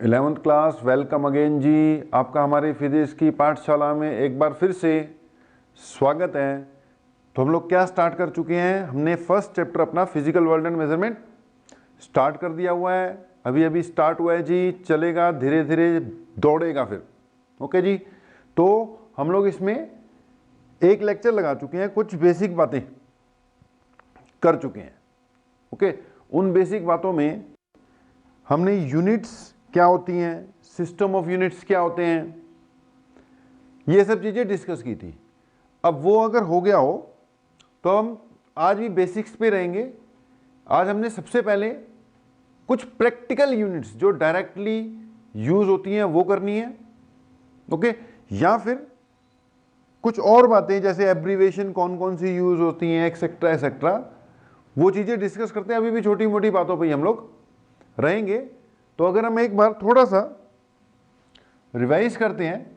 11th class, welcome again जी। आपका हमारी physics की पाठशाला में एक बार फिर से स्वागत है। तो हम लोग क्या स्टार्ट कर चुके हैं, हमने फर्स्ट चैप्टर अपना physical world and measurement start कर दिया हुआ है। अभी अभी स्टार्ट हुआ है जी, चलेगा धीरे धीरे, दौड़ेगा फिर। ओके जी, तो हम लोग इसमें एक लेक्चर लगा चुके हैं, कुछ बेसिक बातें कर चुके हैं। ओके, उन बेसिक बातों में हमने यूनिट्स क्या होती हैं, सिस्टम ऑफ यूनिट्स क्या होते हैं, ये सब चीज़ें डिस्कस की थी। अब वो अगर हो गया हो तो हम आज भी बेसिक्स पे रहेंगे। आज हमने सबसे पहले कुछ प्रैक्टिकल यूनिट्स जो डायरेक्टली यूज होती हैं वो करनी है। ओके, या फिर कुछ और बातें जैसे एब्रीवेशन कौन कौन सी यूज होती हैं, एक्सेट्रा एक्सेट्रा, वो चीज़ें डिस्कस करते हैं। अभी भी छोटी मोटी बातों पे ही हम लोग रहेंगे। तो अगर हम एक बार थोड़ा सा रिवाइज करते हैं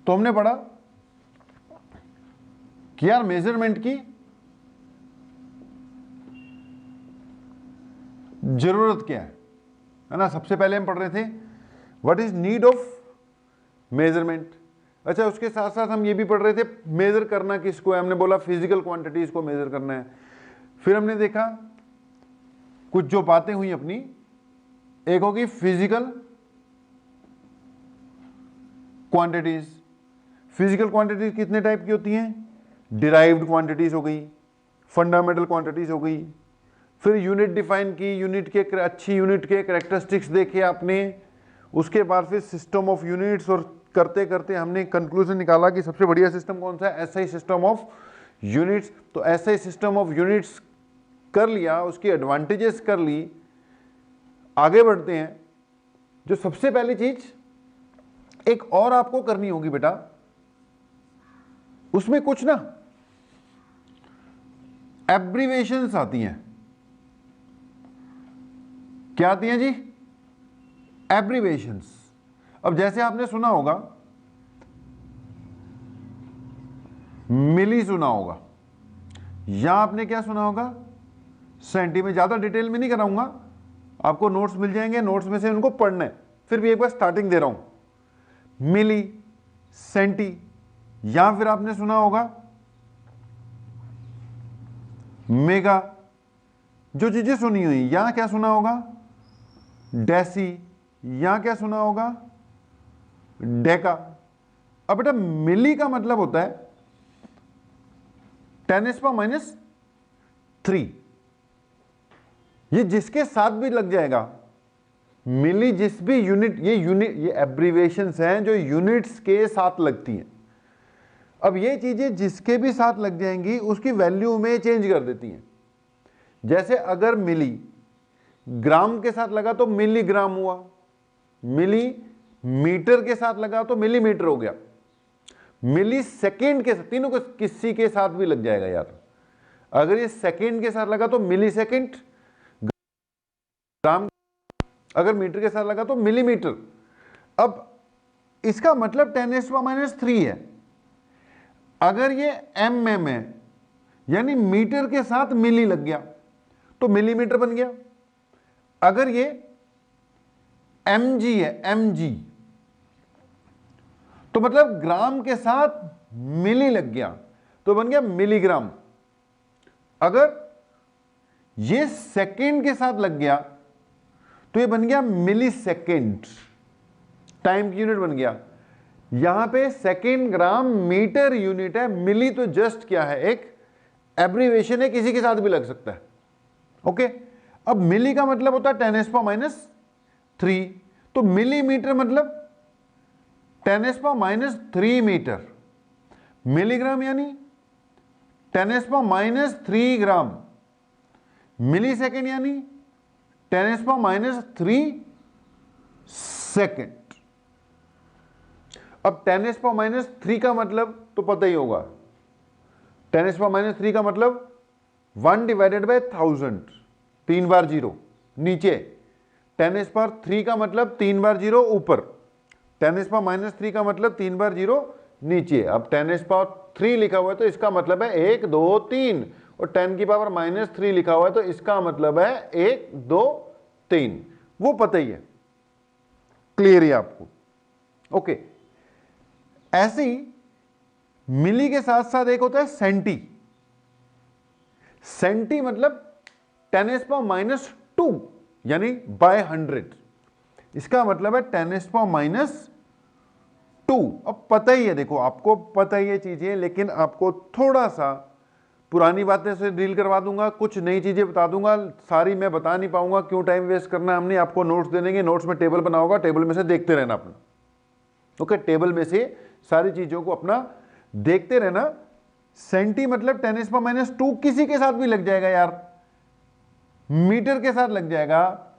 तो हमने पढ़ा कि यार मेजरमेंट की जरूरत क्या है ना। सबसे पहले हम पढ़ रहे थे what is need of measurement. अच्छा, उसके साथ साथ हम ये भी पढ़ रहे थे मेजर करना किसको है। हमने बोला फिजिकल क्वांटिटीज को मेजर करना है। फिर हमने देखा कुछ जो बातें हुई अपनी, एक होगी फिजिकल क्वांटिटीज। फिजिकल क्वांटिटीज कितने टाइप की होती हैं, डिराइव्ड क्वांटिटीज हो गई, फंडामेंटल क्वांटिटीज हो गई। फिर यूनिट डिफाइन की, यूनिट के अच्छी यूनिट के कैरेक्टरिस्टिक्स देखे आपने। उसके बाद फिर सिस्टम ऑफ यूनिट्स, और करते करते हमने कंक्लूजन निकाला कि सबसे बढ़िया सिस्टम कौन सा है, एसआई सिस्टम ऑफ यूनिट्स। तो एसआई सिस्टम ऑफ यूनिट्स कर लिया, उसकी एडवांटेजेस कर ली। आगे बढ़ते हैं। जो सबसे पहली चीज एक और आपको करनी होगी बेटा, उसमें कुछ ना एब्रीवेशंस आती हैं। क्या आती हैं जी, एब्रीवेशंस। अब जैसे आपने सुना होगा मिली, सुना होगा, या आपने क्या सुना होगा सेंटी। में ज्यादा डिटेल में नहीं कराऊंगा, आपको नोट्स मिल जाएंगे, नोट्स में से उनको पढ़ना है। फिर भी एक बार स्टार्टिंग दे रहा हूं, मिली, सेंटी, या फिर आपने सुना होगा मेगा। जो चीजें सुनी हुई, या क्या सुना होगा डेसी, या क्या सुना होगा डेका। अब बेटा मिली का मतलब होता है 10⁻⁻3। ये जिसके साथ भी लग जाएगा, मिली जिस भी यूनिट, ये एब्रीवेशंस हैं जो यूनिट्स के साथ लगती हैं। अब ये चीजें जिसके भी साथ लग जाएंगी उसकी वैल्यू में चेंज कर देती हैं। जैसे अगर मिली ग्राम के साथ लगा तो मिलीग्राम हुआ, मिली मीटर के साथ लगा तो मिलीमीटर हो गया, मिली सेकेंड के साथ, तीनों को किसी के साथ भी लग जाएगा यार। अगर ये सेकेंड के साथ लगा तो मिली सेकेंड, ग्राम अगर मीटर के साथ लगा तो मिलीमीटर। अब इसका मतलब 10⁻³ है। अगर ये mm है, यानी मीटर के साथ मिली लग गया तो मिलीमीटर बन गया। अगर ये mg है, mg, तो मतलब ग्राम के साथ मिली लग गया तो बन गया मिलीग्राम। अगर ये सेकेंड के साथ लग गया तो ये बन गया मिली सेकेंड, टाइम की यूनिट बन गया। यहां पे सेकेंड ग्राम मीटर यूनिट है, मिली तो जस्ट क्या है, एक एब्रीवेशन है, किसी के साथ भी लग सकता है। ओके, अब मिली का मतलब होता है 10⁻³ तो मिलीमीटर मतलब 10⁻³ मीटर। मिलीग्राम यानी 10⁻³ ग्राम। मिली सेकेंड यानी 10⁻³ सेकेंड। अब 10⁻³ का मतलब तो पता ही होगा, 10⁻³ का मतलब 1/1000, 3 बार जीरो नीचे। 10⁻³ का मतलब 3 बार जीरो ऊपर, 10⁻³ का मतलब 3 बार जीरो नीचे। अब 10⁻³ लिखा हुआ है तो इसका मतलब है 1 2 3, और 10⁻³ लिखा हुआ है तो इसका मतलब है 1 2 3। वो पता ही है। क्लियर है आपको? ओके, ऐसे ही मिली के साथ साथ एक होता है सेंटी। सेंटी मतलब 10⁻², यानी बाय 100। इसका मतलब है 10⁻²। अब पता ही है, देखो आपको पता ही है चीजें, लेकिन आपको थोड़ा सा पुरानी बातें से डील करवा दूंगा, कुछ नई चीजें बता दूंगा। सारी मैं बता नहीं पाऊंगा, क्यों टाइम वेस्ट करना है। हमने आपको नोट्स दे देंगे, नोट्स में टेबल बना होगा, टेबल में से देखते रहना अपना। ओके, टेबल में से सारी चीजों को अपना देखते रहना। सेंटी मतलब 10⁻², किसी के साथ भी लग जाएगा यार, मीटर के साथ लग जाएगा,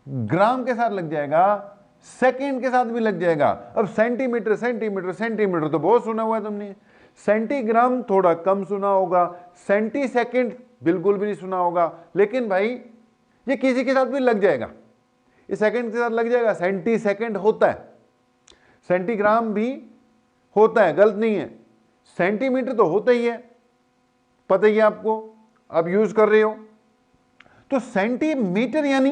ग्राम के साथ लग जाएगा, सेकंड के साथ भी लग जाएगा। अब सेंटीमीटर सेंटीमीटर सेंटीमीटर तो बहुत सुना हुआ है तुमने, सेंटीग्राम थोड़ा कम सुना होगा, सेंटी सेकंड बिल्कुल भी नहीं सुना होगा। लेकिन भाई ये किसी के साथ भी लग जाएगा, ये सेकंड के साथ लग जाएगा। सेंटी सेकंड होता है, सेंटीग्राम भी होता है, गलत नहीं है। सेंटीमीटर तो होता ही है, पता ही है आपको, आप यूज कर रहे हो। तो सेंटीमीटर यानी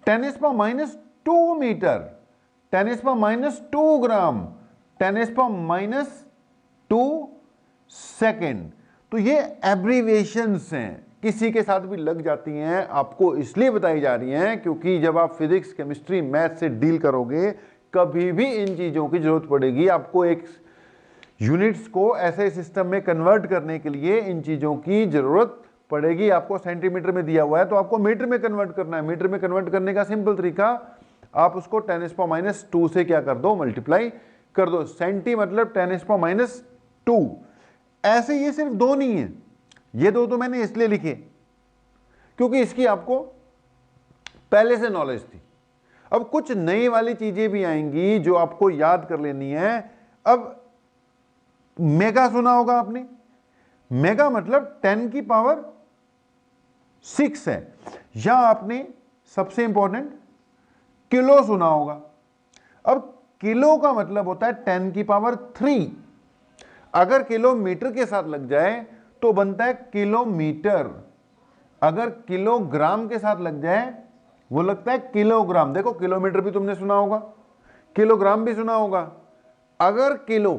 10⁻² मीटर, 10⁻² ग्राम, 10⁻² सेकेंड। तो ये एब्रीविएशंस हैं, किसी के साथ भी लग जाती हैं। आपको इसलिए बताई जा रही हैं क्योंकि जब आप फिजिक्स केमिस्ट्री मैथ से डील करोगे, कभी भी इन चीजों की जरूरत पड़ेगी। आपको एक यूनिट्स को ऐसे सिस्टम में कन्वर्ट करने के लिए इन चीजों की जरूरत पड़ेगी। आपको सेंटीमीटर में दिया हुआ है तो आपको मीटर में कन्वर्ट करना है। मीटर में कन्वर्ट करने का सिंपल तरीका, आप उसको 10⁻² से क्या कर दो, मल्टीप्लाई कर दो। सेंटी मतलब 10⁻²। ऐसे ये सिर्फ दो नहीं है, ये दो तो मैंने इसलिए लिखे क्योंकि इसकी आपको पहले से नॉलेज थी। अब कुछ नई वाली चीजें भी आएंगी जो आपको याद कर लेनी है। अब मेगा सुना होगा आपने, मेगा मतलब 10⁻6 है। या आपने सबसे इंपॉर्टेंट किलो सुना होगा। अब किलो का मतलब होता है 10⁻3। अगर किलोमीटर के साथ लग जाए तो बनता है किलोमीटर। अगर किलोग्राम के साथ लग जाए वो लगता है किलोग्राम। देखो किलोमीटर भी तुमने सुना होगा, किलोग्राम भी सुना होगा। अगर किलो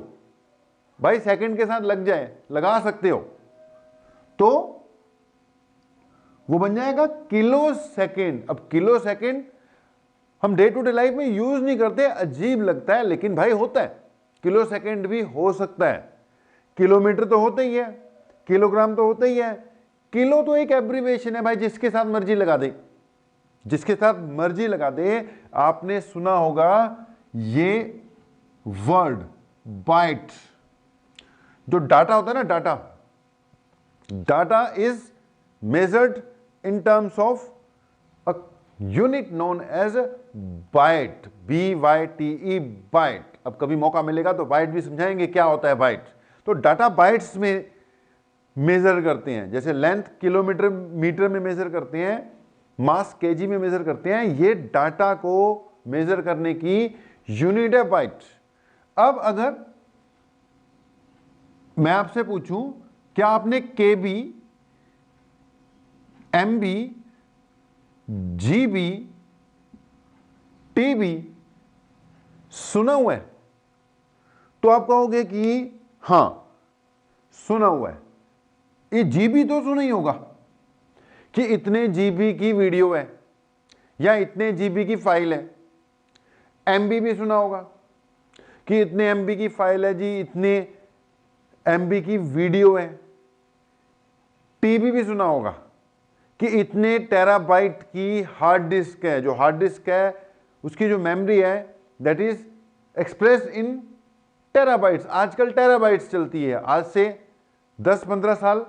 भाई सेकंड के साथ लग जाए, लगा सकते हो, तो वो बन जाएगा किलो सेकंड। अब किलो सेकंड हम डे टू डे लाइफ में यूज नहीं करते, अजीब लगता है, लेकिन भाई होता है। किलो सेकंड भी हो सकता है। किलोमीटर तो होता ही है, किलोग्राम तो होता ही है। किलो तो एक एब्रीविएशन है भाई, जिसके साथ मर्जी लगा दे, जिसके साथ मर्जी लगा दे। आपने सुना होगा ये वर्ड बाइट। जो डाटा होता है ना, data is measured in terms of a unit known as byte, BYTE, byte. अब कभी मौका मिलेगा तो बाइट भी समझाएंगे क्या होता है बाइट। तो डाटा बाइट्स में मेजर करते हैं, जैसे लेंथ किलोमीटर मीटर में मेजर करते हैं, मास केजी में मेजर करते हैं। ये डाटा को मेजर करने की यूनिट है बाइट। अब अगर मैं आपसे पूछूं, क्या आपने KB, MB, GB, TB सुना हुआ है? तो आप कहोगे कि हां सुना हुआ है। ये GB तो सुना ही होगा कि इतने GB की वीडियो है या इतने GB की फाइल है। MB भी सुना होगा कि इतने MB की फाइल है जी, इतने MB की वीडियो है। TB भी सुना होगा कि इतने टेराबाइट की हार्ड डिस्क है। जो हार्ड डिस्क है उसकी जो मेमोरी है that is express in terabytes. आजकल टेराबाइट्स चलती है। आज से 10-15 साल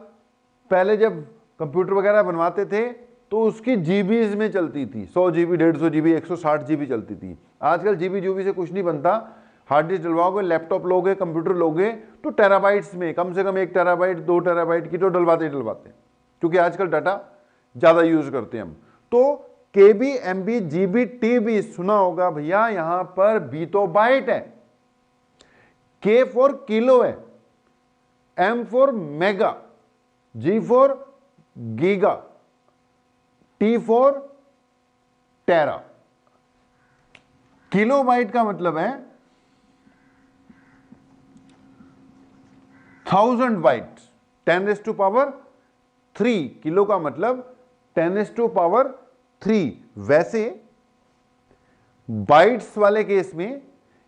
पहले जब कंप्यूटर वगैरह बनवाते थे तो उसकी जीबीज में चलती थी, 100 GB, 150 GB, 160 GB चलती थी। आजकल जीबी जूबी से कुछ नहीं बनता। हार्ड डिस्क डलवाओगे, लैपटॉप लोगे, कंप्यूटर लोगे तो टेराबाइट्स में कम से कम 1 टेराबाइट 2 टेराबाइट की तो डलवाते क्योंकि आजकल डाटा ज्यादा यूज करते हैं हम। तो KB, MB, GB, TB सुना होगा भैया। यहां पर B तो बाइट है, K फॉर किलो है, M for mega, G for giga, T for tera. Kilobyte का मतलब है 1000 बाइट, 10⁻³ किलो का मतलब 10⁻³ वैसे बाइट्स वाले केस में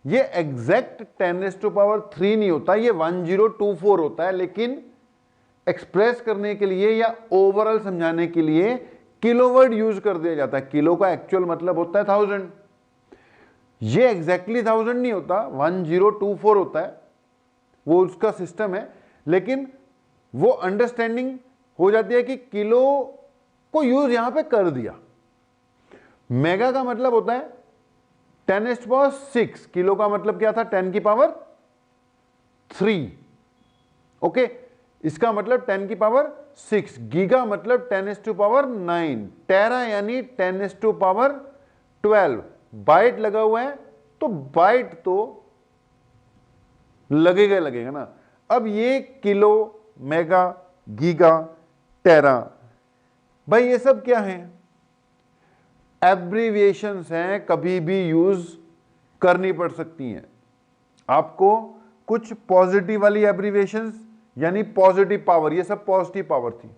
ये एग्जैक्ट 10⁻³ नहीं होता, ये 1024 होता है, लेकिन एक्सप्रेस करने के लिए या ओवरऑल समझाने के लिए किलोवर्ड यूज कर दिया जाता है। किलो का एक्चुअल मतलब होता है 1000, ये एग्जैक्टली 1000 नहीं होता, 1024 होता है, वो उसका सिस्टम है, लेकिन वो अंडरस्टैंडिंग हो जाती है कि किलो को यूज यहां पे कर दिया। मेगा का मतलब होता है 10⁻⁶, किलो का मतलब क्या था, 10⁻³ ओके, इसका मतलब 10⁻⁶, गीगा मतलब 10⁻⁹, टेरा यानी 10⁻12, बाइट लगा हुआ है तो बाइट तो लगेगा ना। अब ये किलो, मेगा, गीगा, टेरा, भाई ये सब क्या है, एब्रीविएशंस हैं, कभी भी यूज करनी पड़ सकती हैं आपको। कुछ पॉजिटिव वाली एब्रीविएशंस यानी पॉजिटिव पावर, ये सब पॉजिटिव पावर थी,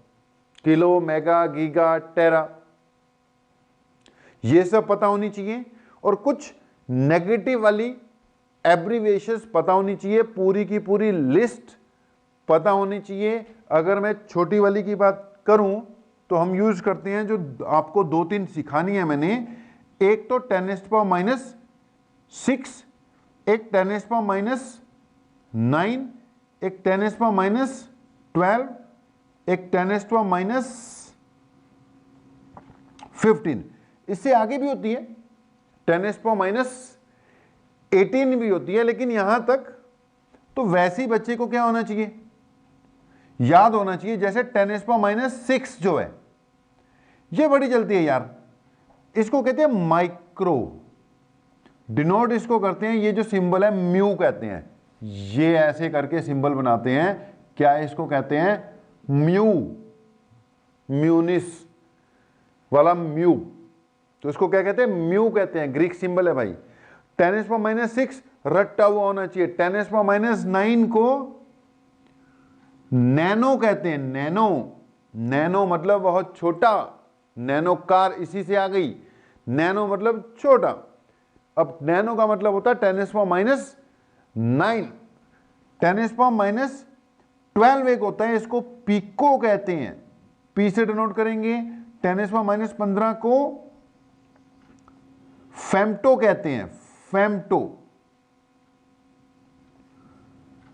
किलो, मेगा, गीगा, टेरा, ये सब पता होनी चाहिए। और कुछ नेगेटिव वाली एब्रीविएशंस पता होनी चाहिए, पूरी की पूरी लिस्ट पता होनी चाहिए। अगर मैं छोटी वाली की बात करूं तो हम यूज करते हैं, जो आपको 2-3 सिखानी है मैंने, एक तो 10⁻⁶, एक 10⁻⁹, एक 10⁻⁻12, एक 10⁻⁻15। इससे आगे भी होती है, 10⁻⁻18 भी होती है, लेकिन यहां तक तो वैसे ही बच्चे को क्या होना चाहिए, याद होना चाहिए। जैसे 10⁻⁶ जो है, ये बड़ी चलती है यार, इसको कहते हैं माइक्रो, डिनोट इसको करते हैं, ये जो सिंबल है म्यू कहते हैं, ये ऐसे करके सिंबल बनाते हैं, क्या इसको कहते हैं, म्यू, म्यूनिस वाला म्यू, तो इसको क्या कहते हैं, म्यू कहते हैं, ग्रीक सिंबल है भाई। 10⁻⁶ रट्टा हुआ होना चाहिए। 10⁻⁹ को नैनो कहते हैं, नैनो, नैनो मतलब बहुत छोटा, नैनो कार इसी से आ गई, नैनो मतलब छोटा। अब नैनो का मतलब होता है 10⁻⁹, 10⁻12 एक होता है, इसको पिको कहते हैं, पी से डिनोट करेंगे। 10⁻⁻15 को फेम्टो कहते हैं, फेम्टो,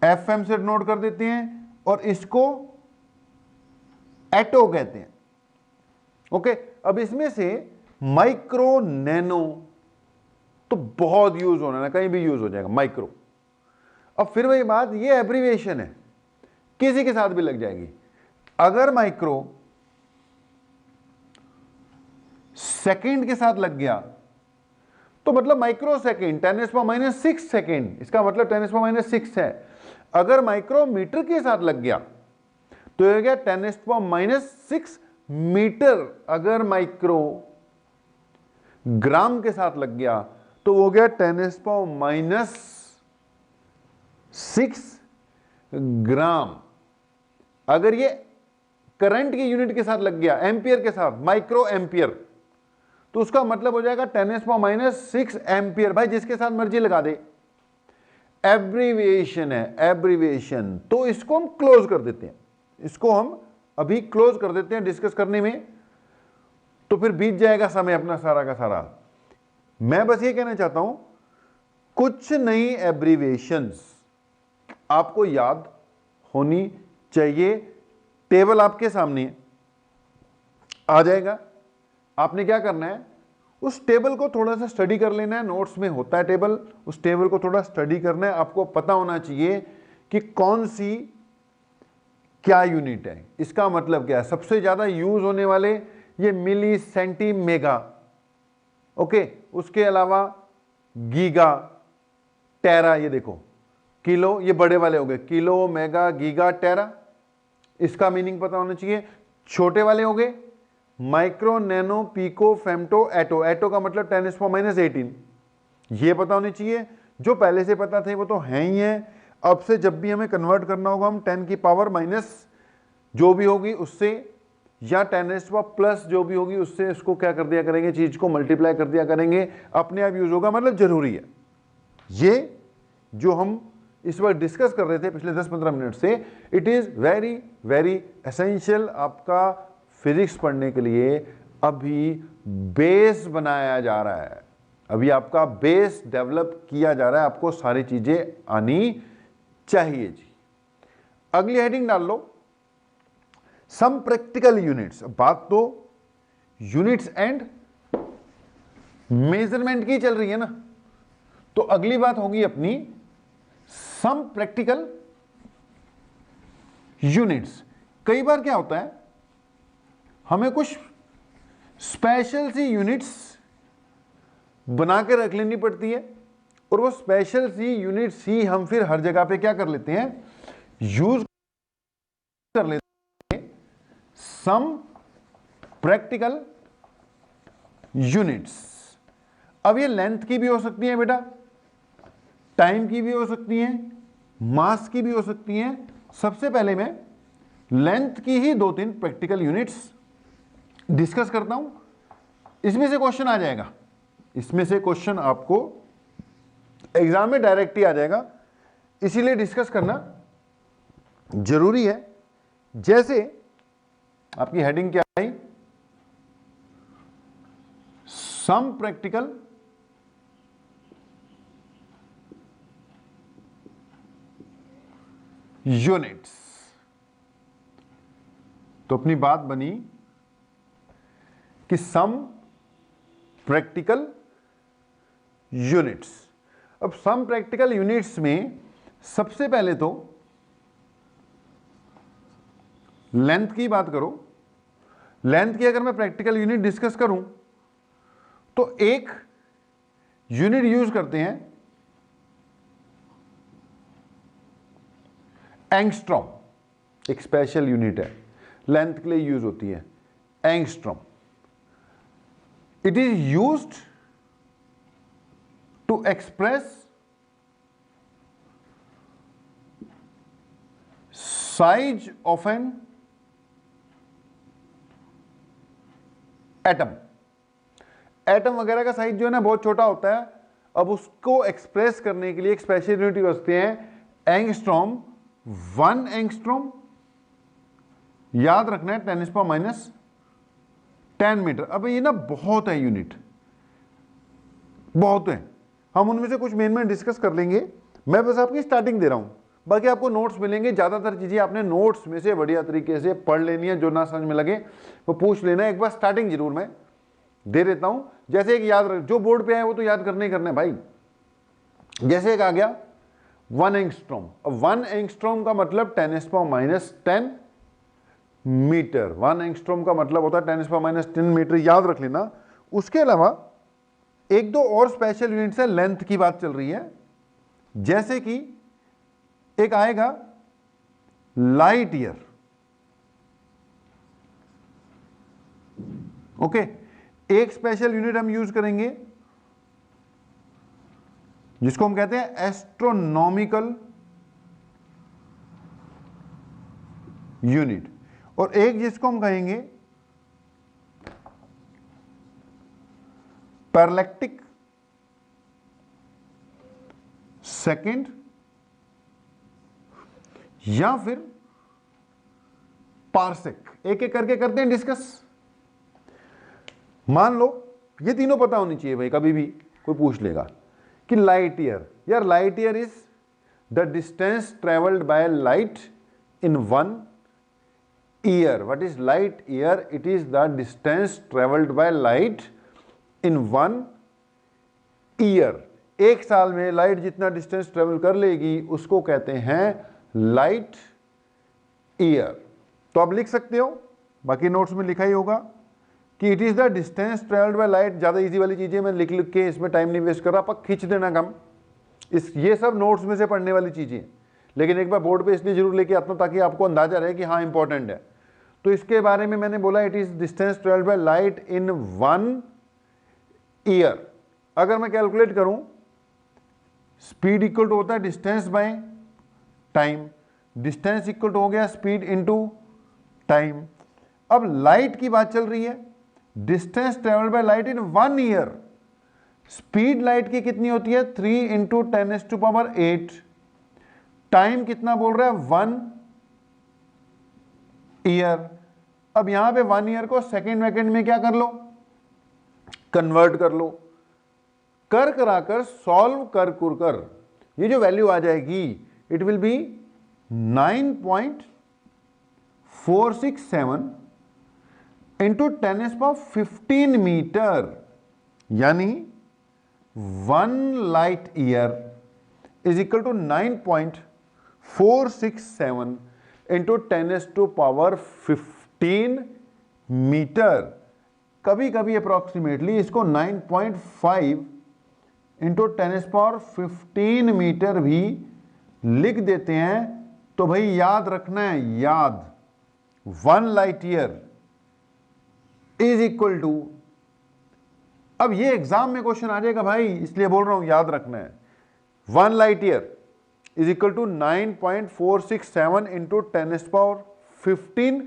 एफएम से डिनोट कर देते हैं, और इसको एटो कहते हैं ओके। अब इसमें से माइक्रो, नैनो तो बहुत यूज होना है, कहीं भी यूज हो जाएगा माइक्रो। अब फिर वही बात, ये एब्रीविएशन है, किसी के साथ भी लग जाएगी। अगर माइक्रो सेकंड के साथ लग गया तो मतलब माइक्रो सेकंड, 10⁻⁶ सेकंड, इसका मतलब 10⁻⁶ है। अगर माइक्रो मीटर के साथ लग गया तो ये हो गया 10⁻⁶ मीटर। अगर माइक्रो ग्राम के साथ लग गया तो वो हो गया 10⁻⁶ ग्राम। अगर ये करंट की यूनिट के साथ लग गया, एम्पियर के साथ, माइक्रो एम्पियर, तो उसका मतलब हो जाएगा 10⁻⁶ एम्पियर। भाई जिसके साथ मर्जी लगा दे, एब्रीविएशन है, एब्रीविएशन। तो इसको हम क्लोज कर देते हैं, इसको हम अभी क्लोज कर देते हैं डिस्कस करने में, तो फिर बीत जाएगा समय अपना सारा का सारा। मैं बस ये कहना चाहता हूं, कुछ नई एब्रीविएशंस आपको याद होनी चाहिए। टेबल आपके सामने आ जाएगा, आपने क्या करना है, उस टेबल को थोड़ा सा स्टडी कर लेना है, नोट्स में होता है टेबल, उस टेबल को थोड़ा स्टडी करना है। आपको पता होना चाहिए कि कौन सी क्या यूनिट है, इसका मतलब क्या है। सबसे ज्यादा यूज होने वाले ये मिली, सेंटी, मेगा ओके। उसके अलावा गीगा, टेरा, ये देखो किलो, ये बड़े वाले हो गए, किलो, मेगा, गीगा, टेरा, इसका मीनिंग पता होना चाहिए। छोटे वाले हो गए माइक्रो, नैनो, पिको, फेम्टो, एटो। एटो का मतलब 10⁻⁸, ये पता होनी चाहिए, जो पहले से पता थे वो तो हैं ही हैं। अब से जब भी हमें कन्वर्ट करना होगा हम 10 की पावर माइनस जो भी होगी उससे, या 10 प्लस जो भी होगी उससे इसको क्या कर दिया करेंगे, चीज को मल्टीप्लाई कर दिया करेंगे, अपने आप यूज होगा, मतलब जरूरी है। ये जो हम इस वक्त डिस्कस कर रहे थे पिछले 10-15 मिनट से, it is very very essential आपका फिजिक्स पढ़ने के लिए। अभी बेस बनाया जा रहा है, अभी आपका बेस डेवलप किया जा रहा है, आपको सारी चीजें आनी चाहिए जी। अगली हेडिंग डाल लो, सम प्रैक्टिकल यूनिट्स। बात तो यूनिट्स एंड मेजरमेंट की चल रही है ना, तो अगली बात होगी अपनी सम प्रैक्टिकल यूनिट्स। कई बार क्या होता है, हमें कुछ स्पेशल सी यूनिट्स बना के रख लेनी पड़ती है, और वो स्पेशल सी यूनिट्स ही हम फिर हर जगह पे क्या कर लेते हैं, यूज कर लेते हैं। सम प्रैक्टिकल यूनिट्स, अब ये लेंथ की भी हो सकती है बेटा, टाइम की भी हो सकती है, मास की भी हो सकती है। सबसे पहले मैं लेंथ की ही 2-3 प्रैक्टिकल यूनिट्स डिस्कस करता हूं, इसमें से क्वेश्चन आ जाएगा, इसमें से क्वेश्चन आपको एग्जाम में डायरेक्ट ही आ जाएगा, इसीलिए डिस्कस करना जरूरी है। जैसे आपकी हेडिंग क्या आई, सम प्रैक्टिकल यूनिट्स। तो अपनी बात बनी कि सम प्रैक्टिकल यूनिट्स। अब सम प्रैक्टिकल यूनिट्स में सबसे पहले तो लेंथ की बात करो। लेंथ की अगर मैं प्रैक्टिकल यूनिट डिस्कस करूं तो एक यूनिट यूज करते हैं एंगस्ट्रॉम, एक स्पेशल यूनिट है, लेंथ के लिए यूज होती है angstrom. It is used to express size of an atom. Atom वगैरह का साइज जो है ना बहुत छोटा होता है, अब उसको एक्सप्रेस करने के लिए एक स्पेशल यूनिट बसते हैं एंगस्ट्रॉम। 1 एंगस्ट्रॉम याद रखना है 10⁻⁻10 मीटर। अब ये ना बहुत है यूनिट, बहुत है, हम उनमें से कुछ मेन डिस्कस कर लेंगे, मैं बस आपकी स्टार्टिंग दे रहा हूं, बाकी आपको नोट्स मिलेंगे। ज्यादातर चीजें आपने नोट्स में से बढ़िया तरीके से पढ़ लेनी है, जो ना समझ में लगे वो पूछ लेना, एक बार स्टार्टिंग जरूर मैं दे देता हूं। जैसे एक याद रख, जो बोर्ड पे है वो तो याद करने ही करना है भाई। जैसे एक आ गया 1 एंगस्ट्रॉम। अब 1 एंगस्ट्रॉम का मतलब 10⁻10 मीटर। 1 एंगस्ट्रॉम का मतलब होता है 10⁻10 मीटर, याद रख लेना। उसके अलावा एक दो और स्पेशल यूनिट्स है, लेंथ की बात चल रही है, जैसे कि एक आएगा लाइट ईयर। ओके, एक स्पेशल यूनिट हम यूज करेंगे जिसको हम कहते हैं एस्ट्रोनॉमिकल यूनिट, और एक जिसको हम कहेंगे पैरेलैक्टिक सेकंड, या फिर पार्सेक। एक एक करके करते हैं डिस्कस। मान लो ये तीनों पता होनी चाहिए भाई, कभी भी कोई पूछ लेगा कि लाइट ईयर, यार light year is the distance travelled by light in 1 year. What is light year? It is the distance travelled by light in 1 year. एक साल में लाइट जितना डिस्टेंस ट्रेवल कर लेगी उसको कहते हैं लाइट ईयर। तो आप लिख सकते हो, बाकी नोट्स में लिखा ही होगा कि it is the distance travelled by light. ज्यादा इजी वाली चीजें मैं लिख लिख के इसमें टाइम नहीं वेस्ट कर रहा, आप खींच देना कम, ये सब नोट्स में से पढ़ने वाली चीजें, लेकिन एक बार बोर्ड पे इसलिए जरूर लेके आता हूं ताकि आपको अंदाजा रहे कि हाँ इंपॉर्टेंट है। तो इसके बारे में मैंने बोला it is distance travelled by light in 1 year. अगर मैं कैलकुलेट करूं स्पीड इक्वल टू होता है distance by time, distance equal to हो गया स्पीड इनटू टाइम। अब लाइट की बात चल रही है, distance travelled by light in 1 year, speed light की कितनी होती है 3 इंटू 10⁸, टाइम कितना बोल रहा है 1 ईयर। अब यहां पे 1 ईयर को सेकेंड वेकेंड में क्या कर लो, कन्वर्ट कर लो, कर कराकर सॉल्व कर ये जो वैल्यू आ जाएगी it will be 9.467 into 10⁻15 metre, यानी 1 light year is equal to 9.467 into 10⁻15 metre. कभी कभी अप्रोक्सीमेटली इसको 9.5 इंटू 10⁻15 मीटर भी लिख देते हैं। तो भाई याद रखना है, याद 1 light year is equal to, अब ये एग्जाम में क्वेश्चन आ जाएगा भाई, इसलिए बोल रहा हूं याद रखना है, 1 light year is equal to 9.467 into 10⁻15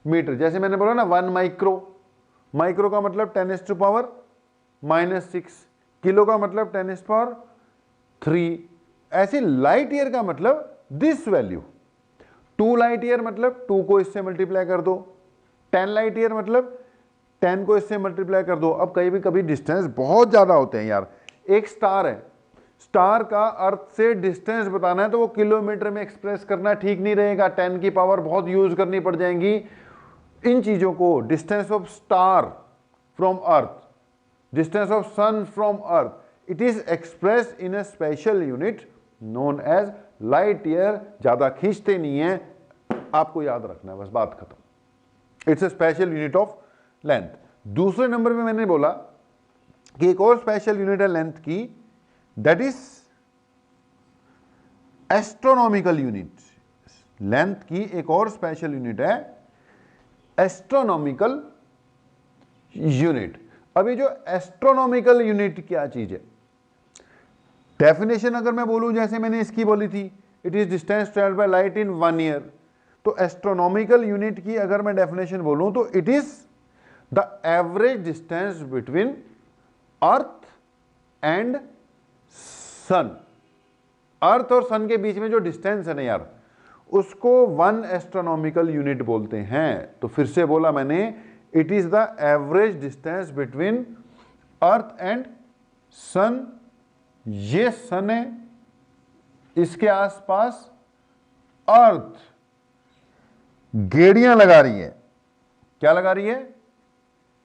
metre. जैसे मैंने बोला ना 1 माइक्रो, माइक्रो का मतलब 10⁻⁻6, किलो का मतलब 10⁻3, ऐसे लाइट ईयर का मतलब दिस वैल्यू। 2 लाइट ईयर मतलब 2 को इससे मल्टीप्लाई कर दो, 10 लाइट ईयर मतलब 10 को इससे मल्टीप्लाई कर दो। अब कहीं भी कभी डिस्टेंस बहुत ज्यादा होते हैं यार, एक स्टार है, स्टार का अर्थ से डिस्टेंस बताना है तो वो किलोमीटर में एक्सप्रेस करना ठीक नहीं रहेगा, 10 की पावर बहुत यूज करनी पड़ जाएंगी इन चीजों को। Distance of star from earth, distance of sun from earth, it is express in a special unit known as light year. ज्यादा खींचते नहीं है, आपको याद रखना है, बस बात खत्म। It's a special unit of length. दूसरे नंबर में मैंने बोला कि एक और स्पेशल यूनिट है लेंथ की, that is astronomical unit. Length की एक और स्पेशल यूनिट है एस्ट्रोनॉमिकल यूनिट। अब ये जो एस्ट्रोनॉमिकल यूनिट क्या चीज है, डेफिनेशन अगर मैं बोलूं जैसे मैंने इसकी बोली थी, it is distance travelled by light in 1 year, तो एस्ट्रोनॉमिकल यूनिट की अगर मैं डेफिनेशन बोलूं तो it is the average distance between earth and sun. Earth और सन के बीच में जो डिस्टेंस है ना यार, उसको 1 एस्ट्रोनॉमिकल यूनिट बोलते हैं। तो फिर से बोला मैंने, it is the average distance between earth and sun. ये सन है, इसके आसपास अर्थ गेड़ियां लगा रही है। क्या लगा रही है?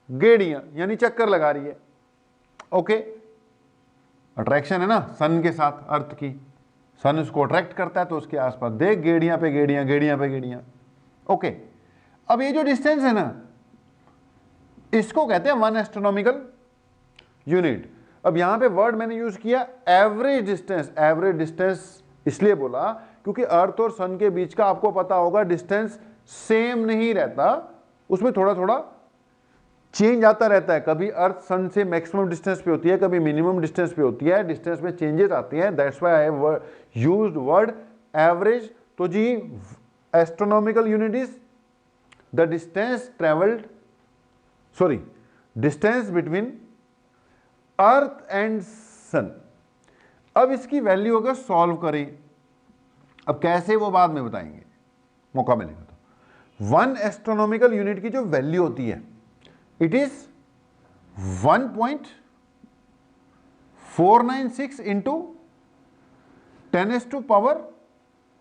गेड़ियां, यानी चक्कर लगा रही है। ओके, अट्रैक्शन है ना सन के साथ अर्थ की, सन उसको अट्रैक्ट करता है तो उसके आसपास देख गेड़ियां पे गेड़ियां, गेड़ियां पे गेड़ियां। ओके, अब ये जो डिस्टेंस है ना, इसको कहते हैं 1 एस्ट्रोनॉमिकल यूनिट। अब यहां पे वर्ड मैंने यूज किया एवरेज डिस्टेंस। एवरेज डिस्टेंस इसलिए बोला क्योंकि अर्थ और सन के बीच का आपको पता होगा डिस्टेंस सेम नहीं रहता, उसमें थोड़ा थोड़ा चेंज आता रहता है। कभी अर्थ सन से मैक्सिमम डिस्टेंस पे होती है, कभी मिनिमम डिस्टेंस पे होती है, डिस्टेंस में चेंजेस आते हैं। That's why I have used word average. तो जी astronomical unit is the distance travelled, sorry, distance between earth and sun. अब इसकी वैल्यू अगर सॉल्व करें, अब कैसे वो बाद में बताएंगे, मौका मिलेगा तो। 1 एस्ट्रोनॉमिकल यूनिट की जो वैल्यू होती है, it is 1.496 into 10⁻,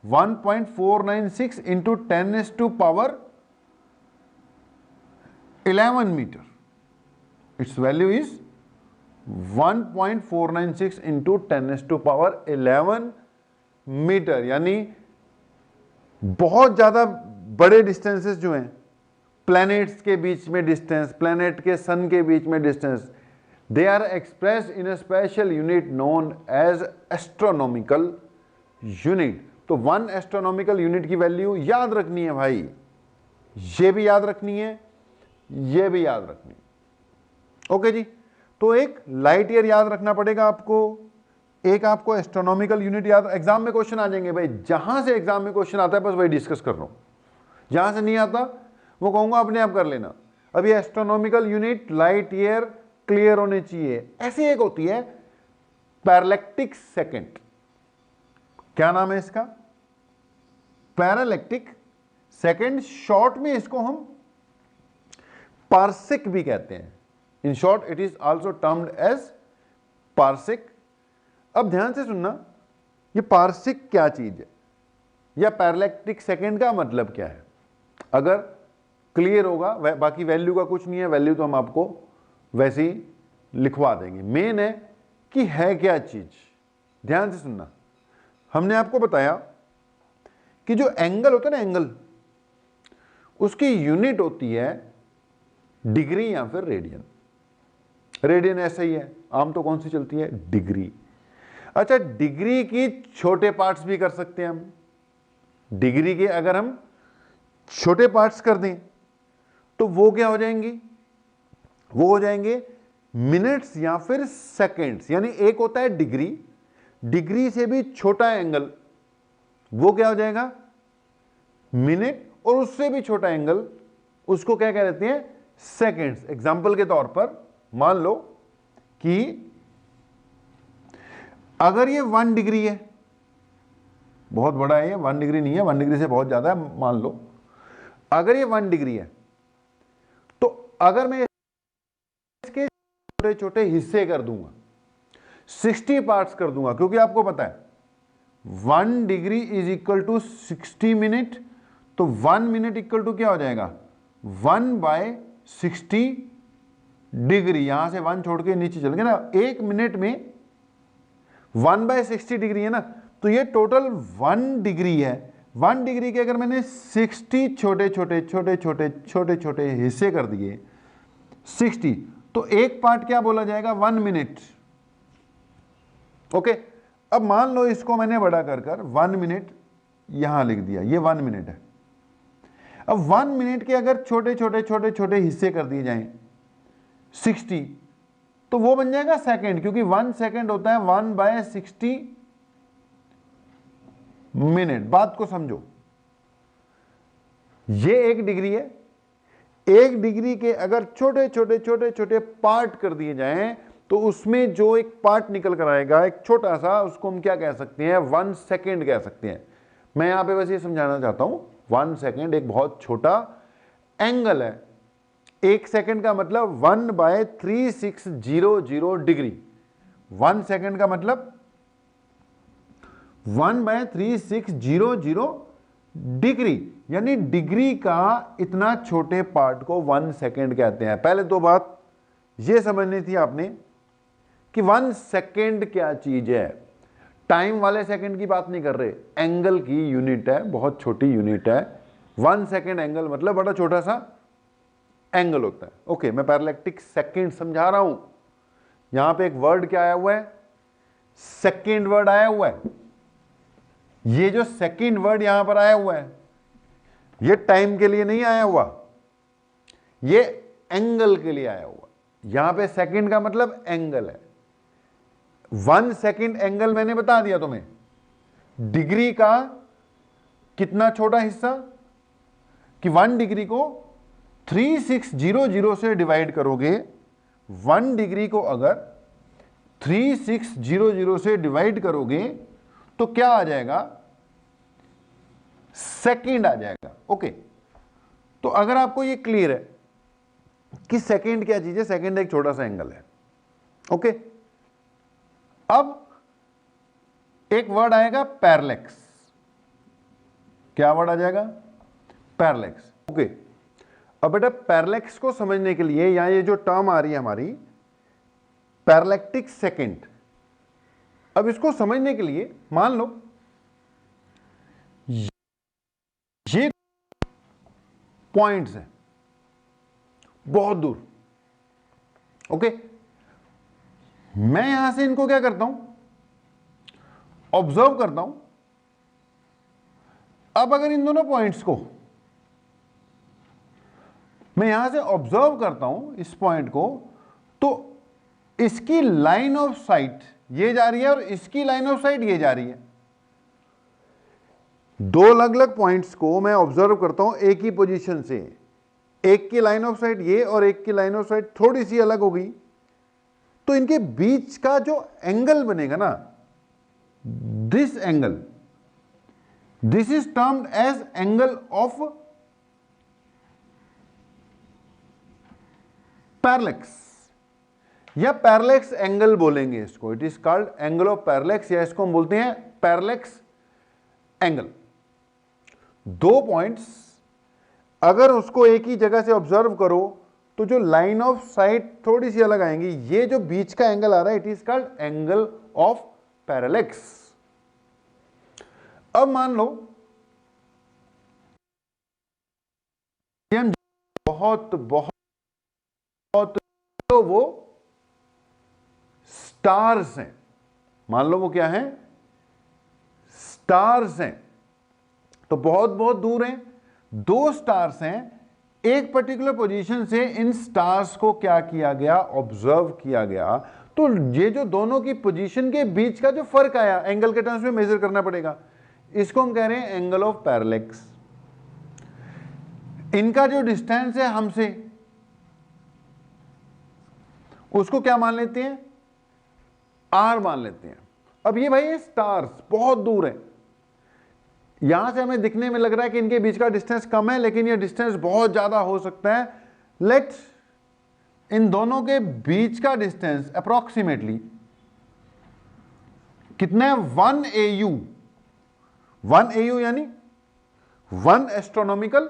1.496 into 10⁻11 metre. Its value is 1.496 into 10⁻11 metre, यानी बहुत ज्यादा बड़े डिस्टेंसेस जो हैं, प्लैनेट्स के बीच में डिस्टेंस, प्लैनेट के सन के बीच में distance, they are expressed in a special unit known as astronomical unit. तो 1 एस्ट्रोनॉमिकल यूनिट की वैल्यू याद रखनी है भाई, ये भी याद रखनी है, ये भी याद रखनी है। ओके जी, तो एक लाइट ईयर याद रखना पड़ेगा आपको, एक आपको एस्ट्रोनॉमिकल यूनिट याद, एग्जाम में क्वेश्चन आ जाएंगे भाई, जहां से एग्जाम में क्वेश्चन आता है बस वही डिस्कस कर रहा हूं, जहां से नहीं आता वो कहूंगा अपने आप कर लेना। अभी astronomical unit light year clear होने चाहिए। ऐसी एक होती है पैरालैक्टिक सेकंड, क्या नाम है इसका? पैरालैक्टिक सेकंड, शॉर्ट में इसको हम पार्सिक भी कहते हैं। In short it is also termed as parsec. अब ध्यान से सुनना, ये पार्सिक क्या चीज है या पैरालैक्टिक सेकंड का मतलब क्या है, अगर क्लियर होगा, बाकी वैल्यू का कुछ नहीं है, वैल्यू तो हम आपको वैसे ही लिखवा देंगे। मेन है कि है क्या चीज। ध्यान से सुनना, हमने आपको बताया कि जो एंगल होता है ना, एंगल, उसकी यूनिट होती है डिग्री या फिर रेडियन। रेडियन ऐसा ही है, आम तो कौन सी चलती है? डिग्री। अच्छा, डिग्री की छोटे पार्ट्स भी कर सकते हैं हम। डिग्री के अगर हम छोटे पार्ट्स कर दें तो वो क्या हो जाएंगी? वो हो जाएंगे मिनट्स या फिर सेकंड्स। यानी एक होता है डिग्री, डिग्री से भी छोटा एंगल, वो क्या हो जाएगा? मिनट, और उससे भी छोटा एंगल, उसको क्या कह देते हैं? सेकंड्स। एग्जांपल के तौर पर मान लो कि अगर ये 1 डिग्री है, बहुत बड़ा है ये, 1 डिग्री नहीं है, 1 डिग्री से बहुत ज्यादा है, मान लो अगर ये 1 डिग्री है, तो अगर मैं इसके छोटे छोटे हिस्से कर दूंगा, 60 पार्ट्स कर दूंगा, क्योंकि आपको पता है 1 degree is equal to 60 minute, तो 1 मिनट इक्वल टू क्या हो जाएगा? 1/60 डिग्री। यहां से 1 छोड़ के नीचे चल गए ना, 1 मिनट में 1/60 डिग्री है ना, तो ये टोटल 1 डिग्री है। 1 डिग्री के अगर मैंने 60 छोटे छोटे छोटे छोटे छोटे छोटे हिस्से कर दिए 60, तो एक पार्ट क्या बोला जाएगा? 1 मिनट। ओके, अब मान लो इसको मैंने बड़ा कर 1 मिनट यहां लिख दिया, ये 1 मिनट है। अब 1 मिनट के अगर छोटे छोटे छोटे छोटे हिस्से कर दिए जाएं 60, तो वो बन जाएगा सेकंड, क्योंकि 1 सेकंड होता है 1/60 मिनट। बात को समझो, ये 1 डिग्री है, 1 डिग्री के अगर छोटे छोटे छोटे छोटे पार्ट कर दिए जाएं तो उसमें जो एक पार्ट निकल कर आएगा, एक छोटा सा, उसको हम क्या कह सकते हैं? 1 सेकेंड कह सकते हैं। मैं यहां पे बस ये समझाना चाहता हूं, 1 सेकेंड एक बहुत छोटा एंगल है। 1 सेकेंड का मतलब 1/3600 डिग्री। 1 सेकेंड का मतलब 1/3600 डिग्री, यानी डिग्री का इतना छोटे पार्ट को 1 सेकेंड कहते हैं। पहले तो बात यह समझनी थी आपने कि 1 सेकेंड क्या चीज है। टाइम वाले सेकेंड की बात नहीं कर रहे, एंगल की यूनिट है, बहुत छोटी यूनिट है। 1 सेकेंड एंगल मतलब बड़ा छोटा सा एंगल होता है। ओके, मैं पैरालैक्टिक सेकेंड समझा रहा हूं। यहां पे एक वर्ड क्या आया हुआ है? सेकेंड वर्ड आया हुआ है। ये जो सेकेंड वर्ड यहां पर आया हुआ है, ये टाइम के लिए नहीं आया हुआ, ये एंगल के लिए आया हुआ। यहां पे सेकेंड का मतलब एंगल है। 1 सेकेंड एंगल मैंने बता दिया तुम्हें, डिग्री का कितना छोटा हिस्सा कि 1 डिग्री को 3600 से डिवाइड करोगे, 1 डिग्री को अगर 3600 से डिवाइड करोगे तो क्या आ जाएगा? सेकेंड आ जाएगा। ओके, तो अगर आपको ये क्लियर है कि सेकेंड क्या चीज है, सेकेंड एक छोटा सा एंगल है। ओके, अब एक वर्ड आएगा पैरेलैक्स। क्या वर्ड आ जाएगा? पैरेलैक्स। ओके, अब बेटा पैरेलैक्स को समझने के लिए यहां ये जो टर्म आ रही है हमारी पैरालैक्टिक सेकेंड, अब इसको समझने के लिए मान लो ये पॉइंट्स है बहुत दूर। ओके, मैं यहां से इनको क्या करता हूं? ऑब्जर्व करता हूं। अब अगर इन दोनों पॉइंट्स को मैं यहां से ऑब्जर्व करता हूं, इस पॉइंट को, तो इसकी लाइन ऑफ साइट ये जा रही है और इसकी लाइन ऑफ साइट ये जा रही है। दो अलग अलग पॉइंट्स को मैं ऑब्जर्व करता हूं एक ही पोजीशन से, एक की लाइन ऑफ साइट ये और एक की लाइन ऑफ साइट थोड़ी सी अलग होगी, तो इनके बीच का जो एंगल बनेगा ना, this angle, this is termed as angle of parallax या पैरेलैक्स एंगल बोलेंगे इसको। It is called angle of parallax, या इसको हम बोलते हैं पैरेलैक्स एंगल। दो पॉइंट्स अगर उसको एक ही जगह से ऑब्जर्व करो तो जो लाइन ऑफ साइट थोड़ी सी अलग आएंगी, ये जो बीच का एंगल आ रहा है it is called angle of parallax. अब मान लो हम बहुत बहुत तो वो स्टार्स हैं, मान लो वो क्या है, स्टार्स हैं, तो बहुत बहुत दूर हैं, दो स्टार्स हैं, एक पर्टिकुलर पोजीशन से इन स्टार्स को क्या किया गया, ऑब्जर्व किया गया। तो ये जो दोनों की पोजीशन के बीच का जो फर्क आया एंगल के टर्म्स में मेजर करना पड़ेगा, इसको हम कह रहे हैं एंगल ऑफ पैरेलैक्स। इनका जो डिस्टेंस है हमसे, उसको क्या मान लेते हैं, आर मान लेते हैं। अब ये भाई स्टार्स बहुत दूर है, यहां से हमें दिखने में लग रहा है कि इनके बीच का डिस्टेंस कम है, लेकिन ये डिस्टेंस बहुत ज्यादा हो सकता है। लेट इन दोनों के बीच का डिस्टेंस अप्रोक्सीमेटली कितना है, 1 AU। 1 AU यानी 1 एस्ट्रोनॉमिकल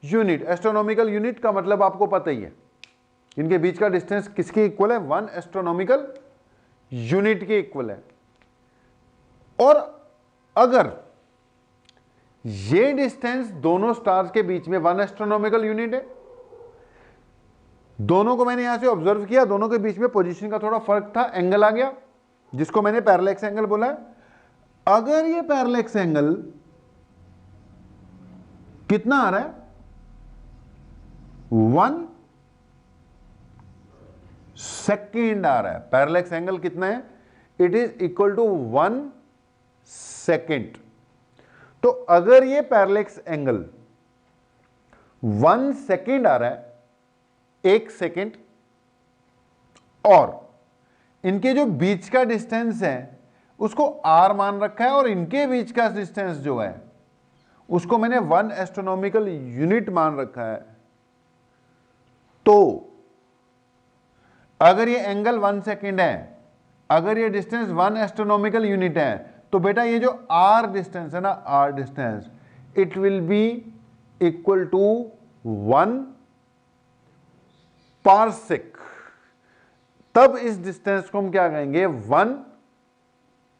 यूनिट। एस्ट्रोनॉमिकल यूनिट का मतलब आपको पता ही है, इनके बीच का डिस्टेंस किसके इक्वल है, 1 एस्ट्रोनॉमिकल यूनिट के इक्वल है। और अगर ये डिस्टेंस दोनों स्टार्स के बीच में 1 एस्ट्रोनॉमिकल यूनिट है, दोनों को मैंने यहां से ऑब्जर्व किया, दोनों के बीच में पोजीशन का थोड़ा फर्क था, एंगल आ गया जिसको मैंने पैरेलैक्स एंगल बोला है। अगर ये पैरेलैक्स एंगल कितना आ रहा है, 1 सेकेंड आ रहा है, पैरेलैक्स एंगल कितना है, it is equal to 1 second. तो अगर ये पैरेलैक्स एंगल 1 सेकेंड आ रहा है, 1 सेकेंड, और इनके जो बीच का डिस्टेंस है उसको r मान रखा है, और इनके बीच का डिस्टेंस जो है उसको मैंने 1 एस्ट्रोनॉमिकल यूनिट मान रखा है, तो अगर ये एंगल 1 सेकेंड है, अगर ये डिस्टेंस 1 एस्ट्रोनॉमिकल यूनिट है, तो बेटा ये जो r डिस्टेंस है ना, r distance, it will be equal to 1 parsec. तब इस डिस्टेंस को हम क्या कहेंगे, 1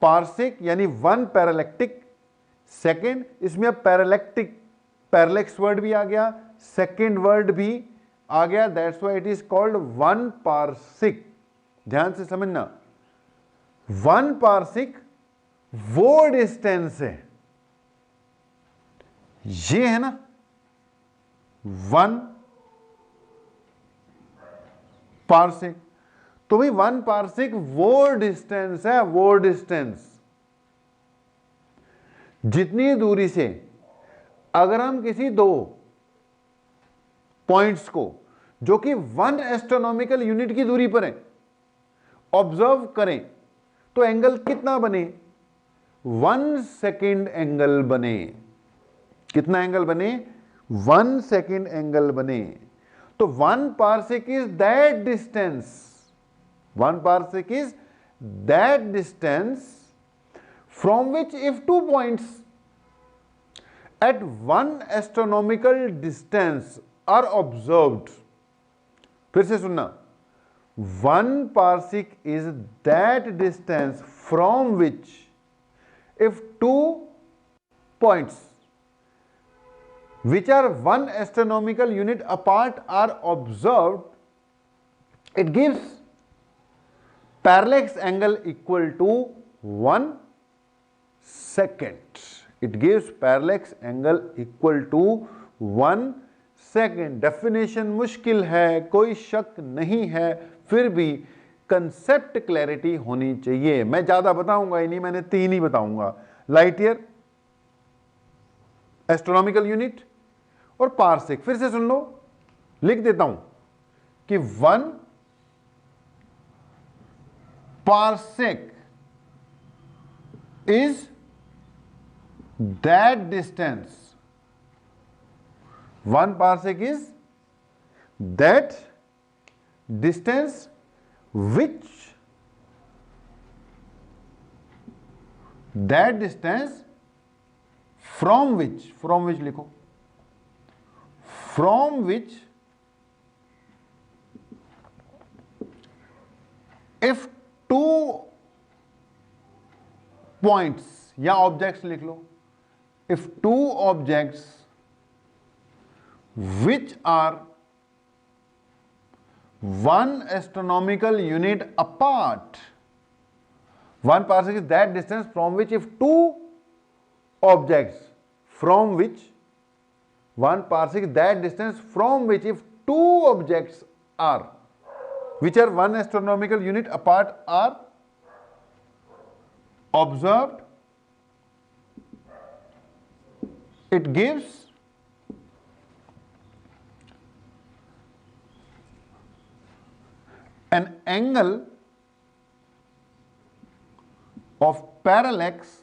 पार्सेक यानी 1 पैरेलैक्टिक सेकेंड। इसमें अब पैरेलैक्टिक, पैरेलैक्स वर्ड भी आ गया, सेकेंड वर्ड भी आ गया, that's why it is called 1 parsec. ध्यान से समझना, 1 पार्सेक वो डिस्टेंस है, ये है ना 1 पार्सेक। तो भाई 1 पार्सेक वो डिस्टेंस है, वो डिस्टेंस जितनी दूरी से अगर हम किसी दो पॉइंट्स को जो कि 1 एस्ट्रोनॉमिकल यूनिट की दूरी पर है ऑब्जर्व करें, तो एंगल कितना बने, 1 सेकेंड एंगल बने। कितना एंगल बने, 1 सेकेंड एंगल बने। तो 1 parsec is that distance, 1 parsec is that distance from which if two points at 1 astronomical distance are observed, फिर से सुनना, 1 parsec is that distance from which if two points which are 1 astronomical unit apart are observed, it gives parallax angle equal to 1 second. It gives parallax angle equal to 1 second. Definition मुश्किल है, कोई शक नहीं है, फिर भी concept clarity होनी चाहिए। मैं ज्यादा बताऊंगा ही नहीं, मैंने 3 ही बताऊंगा, लाइट ईयर, एस्ट्रोनॉमिकल यूनिट और पारसेक। फिर से सुन लो, लिख देता हूं कि 1 parsec is that distance, 1 parsec is that distance from which लिखो, from which if 2 points या ऑब्जेक्ट्स लिख लो, if 2 objects which are 1 astronomical unit apart, 1 parsec is that distance from which if 2 objects, from which 1 parsec is that distance from which if 2 objects are, which are 1 astronomical unit apart, are observed, it gives an angle of parallax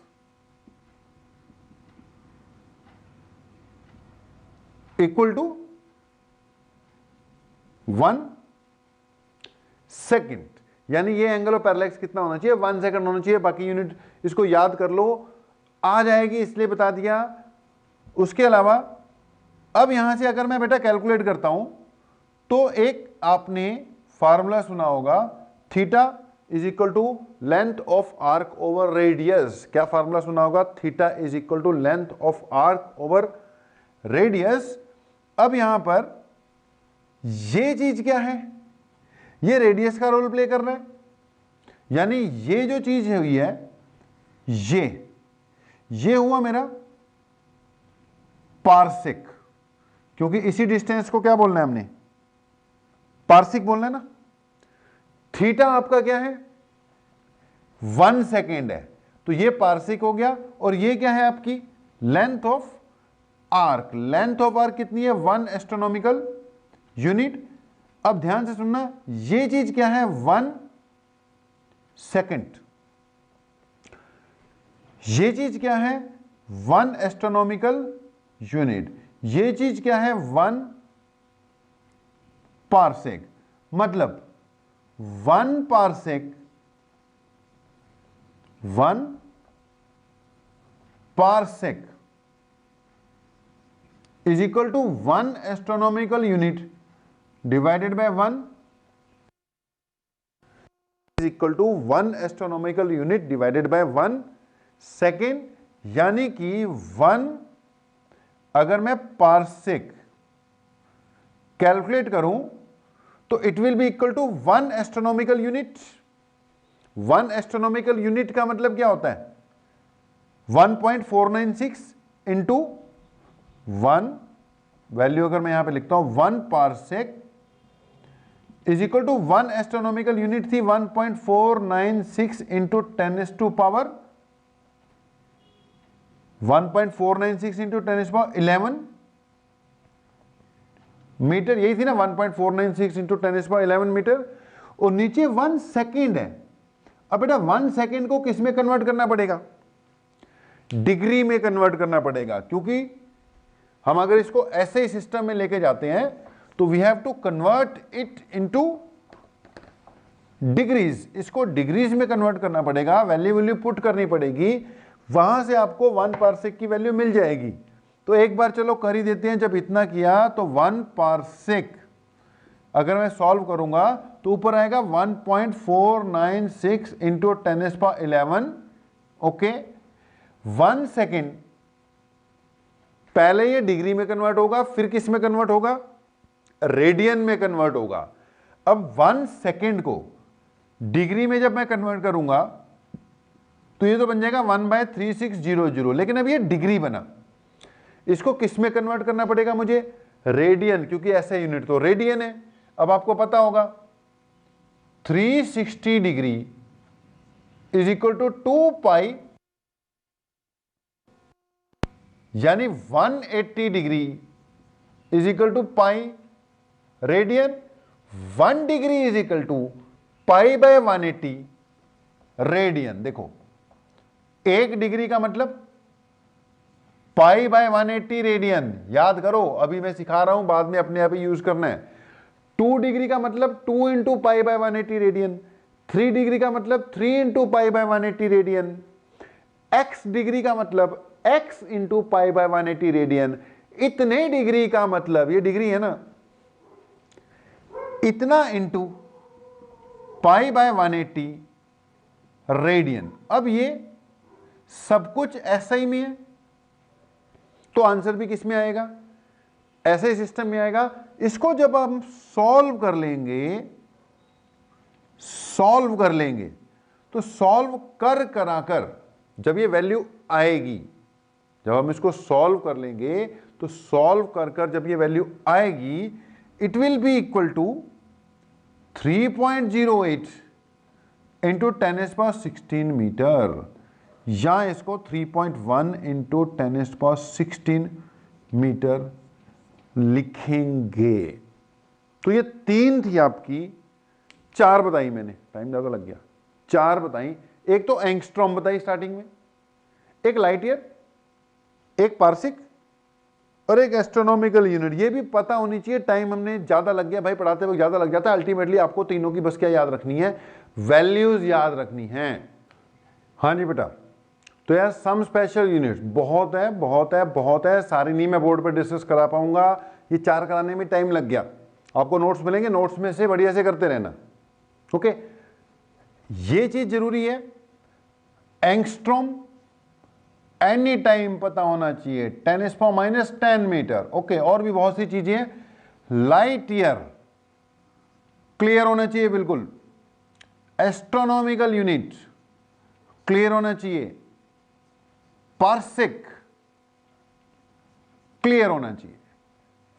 equal to 1 second. यानी ये angle of parallax कितना होना चाहिए, 1 second होना चाहिए। बाकी unit इसको याद कर लो, आ जाएगी, इसलिए बता दिया। उसके अलावा अब यहां से अगर मैं बेटा कैलकुलेट करता हूं तो एक आपने फार्मूला सुना होगा, theta is equal to length of arc over radius. क्या फार्मूला सुना होगा? Theta is equal to length of arc over radius. अब यहां पर ये चीज क्या है? ये रेडियस का रोल प्ले कर रहा है। यानी ये जो चीज हुई है, ये हुआ मेरा पार्सिक, क्योंकि इसी डिस्टेंस को क्या बोलना है हमने? पार्सिक बोलना है ना। थीटा आपका क्या है? 1 सेकेंड है, तो ये पार्सिक हो गया। और ये क्या है आपकी? Length of arc. Length of arc कितनी है? 1 एस्ट्रोनॉमिकल यूनिट। अब ध्यान से सुनना, ये चीज क्या है? 1 सेकेंड। ये चीज क्या है? 1 एस्ट्रोनॉमिकल यूनिट। ये चीज क्या है? 1 पार्सेक। मतलब 1 parsec is equal to 1 astronomical unit divided by 1 is equal to 1 astronomical unit divided by 1 second. यानी कि 1, अगर मैं पार्सेक कैलकुलेट करूं तो it will be equal to 1 astronomical unit. 1 astronomical unit का मतलब क्या होता है? 1.496 इंटू 1, वैल्यू अगर मैं यहां पे लिखता हूं 1 parsec is equal to 1 astronomical unit थी 1.496 into 10 to power 1.496 into 10 metre, यही थी ना 1.496 इंटू 10 मीटर। और नीचे 1 सेकेंड है। अब बेटा 1 सेकेंड को किस में कन्वर्ट करना पड़ेगा? डिग्री में कन्वर्ट करना पड़ेगा, क्योंकि हम अगर इसको ऐसे ही सिस्टम में लेके जाते हैं तो we have to convert it into degrees. इसको डिग्रीज में कन्वर्ट करना पड़ेगा, वैल्यू पुट करनी पड़ेगी, वहां से आपको 1 पार्सेक की वैल्यू मिल जाएगी। तो एक बार चलो कर ही देते हैं। जब इतना किया तो 1 पार्सेक अगर मैं सॉल्व करूंगा तो ऊपर आएगा 1.496 इंटू 10 ओके। 1 सेकेंड पहले ये डिग्री में कन्वर्ट होगा, फिर किस में कन्वर्ट होगा? रेडियन में कन्वर्ट होगा। अब 1 सेकेंड को डिग्री में जब मैं कन्वर्ट करूंगा तो ये तो बन जाएगा 1/3600, लेकिन अब ये डिग्री बना। इसको किस में कन्वर्ट करना पड़ेगा मुझे? रेडियन, क्योंकि ऐसा यूनिट तो रेडियन है। अब आपको पता होगा 360 degree is equal to 2 pi, यानी 180 degree is equal to pi radian. 1 degree is equal to pi by 180 radian. देखो 1 डिग्री का मतलब पाई बाय 180 रेडियन, याद करो, अभी मैं सिखा रहा हूं, बाद में अपने आप ही यूज करना है। 2 डिग्री का मतलब 2 into pi by 180 radian. 3 degree का मतलब 3 into pi by 180 radian. x degree का मतलब x into pi by 180 radian. इतने डिग्री का मतलब, ये डिग्री है ना, इतना इंटू पाई बाय 180 रेडियन। अब ये सब कुछ SI में है, तो आंसर भी किस में आएगा, ऐसे सिस्टम में आएगा। इसको जब हम सॉल्व कर लेंगे तो सॉल्व कराकर जब ये वैल्यू आएगी, जब हम इसको सॉल्व कर लेंगे तो सॉल्व कर जब ये वैल्यू आएगी, it will be equal to 3.08 into 10⁻16 metre, या इसको 3.1 इंटू 10⁻16 मीटर लिखेंगे। तो ये 3 थी आपकी, 4 बताई मैंने, टाइम ज्यादा लग गया, 4 बताई। एक तो एंगस्ट्रॉम बताई स्टार्टिंग में, एक लाइट ईयर, एक पार्सिक और एक एस्ट्रोनॉमिकल यूनिट। ये भी पता होनी चाहिए, टाइम हमने ज्यादा लग गया भाई, पढ़ाते वक्त ज्यादा लग जाता है। अल्टीमेटली आपको तीनों की बस क्या याद रखनी है, वैल्यूज याद रखनी है। हाँ जी बेटा, तो यार सम स्पेशल यूनिट्स बहुत है, बहुत है, बहुत है, सारी नहीं मैं बोर्ड पर डिस्कस करा पाऊंगा, ये 4 कराने में टाइम लग गया। आपको नोट्स मिलेंगे, नोट्स में से बढ़िया से करते रहना। ओके, ये चीज जरूरी है, एंगस्ट्रॉम एनी टाइम पता होना चाहिए, 10⁻⁻10 मीटर। ओके, और भी बहुत सी चीजें हैं। लाइट ईयर क्लियर होना चाहिए बिल्कुल, एस्ट्रोनॉमिकल यूनिट क्लियर होना चाहिए, पार्सिक क्लियर होना चाहिए।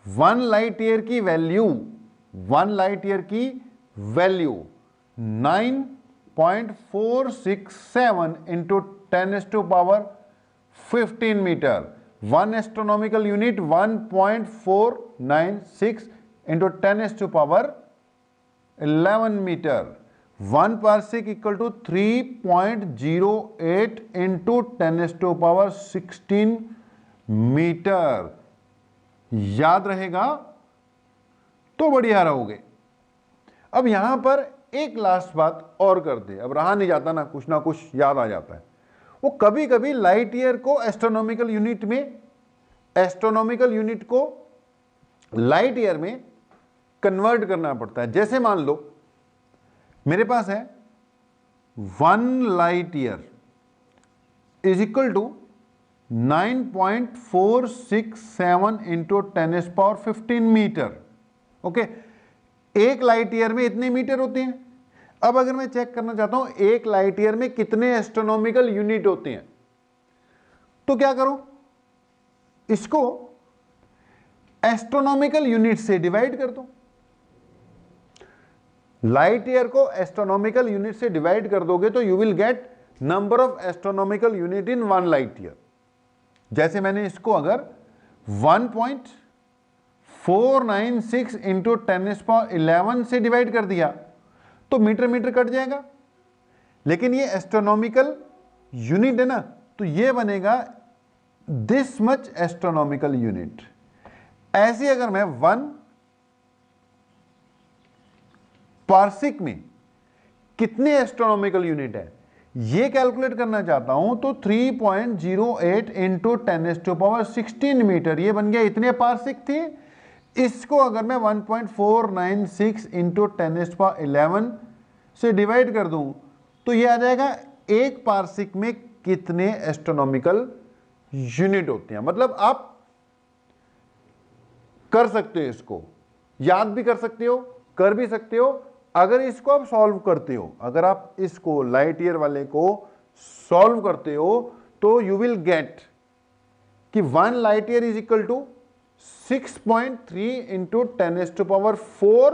1 लाइट ईयर की वैल्यू, 1 लाइट ईयर की वैल्यू 9.467 into 10⁻15 metre. 1 astronomical unit 1.496 into 10⁻11 metre. 1 parsec equal to 3.08 into 10⁻16 metre. याद रहेगा तो बढ़िया रहोगे। अब यहां पर एक लास्ट बात और कर दे, अब रहा नहीं जाता ना कुछ याद आ जाता है। वो कभी कभी लाइट ईयर को एस्ट्रोनॉमिकल यूनिट में, एस्ट्रोनॉमिकल यूनिट को लाइट ईयर में कन्वर्ट करना पड़ता है। जैसे मान लो मेरे पास है 1 light year is equal to 9.467 into 10⁻15 metre. Okay, एक लाइट ईयर में इतने मीटर होते हैं। अब अगर मैं चेक करना चाहता हूं एक लाइट ईयर में कितने एस्ट्रोनॉमिकल यूनिट होते हैं, तो क्या करो, इसको एस्ट्रोनॉमिकल यूनिट से डिवाइड कर दो। लाइट ईयर को एस्ट्रोनॉमिकल यूनिट से डिवाइड कर दोगे तो you will get number of astronomical unit in 1 light year. जैसे मैंने इसको अगर 1.496 इंटू 10⁻11 से डिवाइड कर दिया तो मीटर मीटर कट जाएगा, लेकिन ये एस्ट्रोनॉमिकल यूनिट है ना, तो ये बनेगा दिस मच एस्ट्रोनॉमिकल यूनिट। ऐसे अगर मैं 1 पार्सिक में कितने एस्ट्रोनॉमिकल यूनिट है ये कैलकुलेट करना चाहता हूं तो 3.08 इंटू 10⁻16 मीटर, ये बन गया, इतने पार्सिक थे। इसको अगर मैं 1.496 इंटू 10⁻11 से डिवाइड कर दूं तो ये आ जाएगा एक पार्सिक में कितने एस्ट्रोनॉमिकल यूनिट होते हैं। मतलब आप कर सकते हो, इसको याद भी कर सकते हो, कर भी सकते हो। अगर इसको आप सॉल्व करते हो, अगर आप इसको लाइट ईयर वाले को सॉल्व करते हो तो यू विल गेट कि 1 light year is equal to 6.3 into 10⁻4